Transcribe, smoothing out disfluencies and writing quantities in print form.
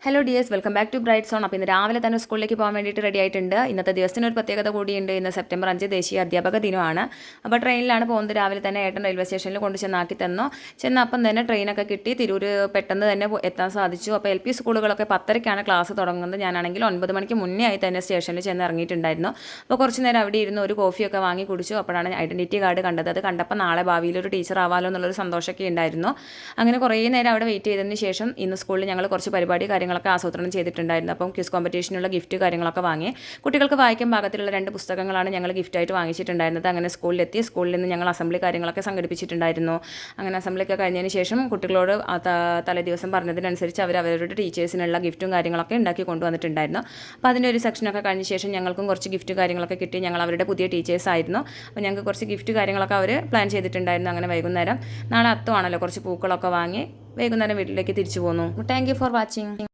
Hello dears, welcome back to Bright Zone. അപ്പോൾ ഇന്ന് രാവിലെ തന്നെ സ്കൂളിലേക്ക് പോകാൻ വേണ്ടിയിട്ട് റെഡി ആയിട്ടുണ്ട്. ഇന്നത്തെ ദിവസത്തിന് ഒരു പ്രത്യേകത കൂടിയുണ്ട്. ഇന്ന് സെപ്റ്റംബർ 5 ദേശീയ അധ്യാപക ദിനമാണ്. അപ്പോൾ ട്രെയിനിലാണ് പോകുന്നത്. രാവിലെ തന്നെ ഏട്ടൻ റെയിൽവേ സ്റ്റേഷനിൽ കൊണ്ട് ചെന്നാക്കി തന്നു. ചെന്നപ്പം തന്നെ ട്രെയിനൊക്കെ കിട്ടി. തിരൂർ പെട്ടെന്ന് തന്നെ എത്താൻ സാധിച്ചു. അപ്പോൾ LP സ്കൂളുകളൊക്കെ 10:30ക്കാണ് ക്ലാസ് തുടങ്ങുന്നത്. ഞാനാണെങ്കിൽ 9 മണിക്ക് മുന്നേ ആയി തന്നെ സ്റ്റേഷനിൽ ചെന്ന് ഇറങ്ങിയിട്ടുണ്ടായിരുന്നു. അപ്പോൾ കുറച്ച് നേരം അവിടെ ഇരുന്ന് ഒരു കോഫിയൊക്കെ വാങ്ങി കുടിച്ചു. അപ്പോഴാണ് ഐഡൻറ്റിറ്റി കാർഡ് കണ്ടത്. അത് കണ്ടപ്പോൾ നാളെ ഭാവിയിൽ ഒരു ടീച്ചർ ആവാലോ എന്നുള്ളൊരു സന്തോഷമൊക്കെ ഉണ്ടായിരുന്നു. അങ്ങനെ കുറേ നേരം അവിടെ വെയിറ്റ് ചെയ്തതിന് ശേഷം ഇന്ന് സ്കൂളിൽ ഞങ്ങൾ കുറച്ച് കാര്യങ്ങളൊക്കെ ആസൂത്രണം ചെയ്തിട്ടുണ്ടായിരുന്നു. അപ്പം ക്വിസ് കോമ്പറ്റീഷനുള്ള ഗിഫ്റ്റ് കാര്യങ്ങളൊക്കെ വാങ്ങി. കുട്ടികൾക്ക് വായിക്കാൻ പാകത്തിലുള്ള 2 പുസ്തകങ്ങളാണ് ഞങ്ങൾ ഗിഫ്റ്റായിട്ട് വാങ്ങിച്ചിട്ടുണ്ടായിരുന്നത്. അങ്ങനെ സ്കൂളിലെത്തി. സ്കൂളിൽ നിന്ന് ഞങ്ങൾ അസംബ്ലി കാര്യങ്ങളൊക്കെ സംഘടിപ്പിച്ചിട്ടുണ്ടായിരുന്നു. അങ്ങനെ അസംബ്ലിയൊക്കെ കഴിഞ്ഞതിന് ശേഷം കുട്ടികളോട് തലേ ദിവസം പറഞ്ഞതിനനുസരിച്ച് അവരുടെ ടീച്ചേഴ്സിനുള്ള ഗിഫ്റ്റും കാര്യങ്ങളൊക്കെ ഉണ്ടാക്കി കൊണ്ടുവന്നിട്ടുണ്ടായിരുന്നു. അപ്പോൾ അതിൻ്റെ ഒരു സെക്ഷനൊക്കെ കഴിഞ്ഞ ശേഷം ഞങ്ങൾക്കും കുറച്ച് ഗിഫ്റ്റ് കാര്യങ്ങളൊക്കെ കിട്ടി. ഞങ്ങൾ അവരുടെ പുതിയ ടീച്ചേഴ്സ് ആയിരുന്നു. അപ്പോൾ ഞങ്ങൾക്ക് കുറച്ച് ഗിഫ്റ്റ് കാര്യങ്ങളൊക്കെ അവർ പ്ലാൻ ചെയ്തിട്ടുണ്ടായിരുന്നു. അങ്ങനെ വൈകുന്നേരം നാളെ അത്തമാണല്ലോ, കുറച്ച് പൂക്കളൊക്കെ വാങ്ങി വൈകുന്നേരം വീട്ടിലേക്ക് തിരിച്ചു പോന്നു. Thank you for watching.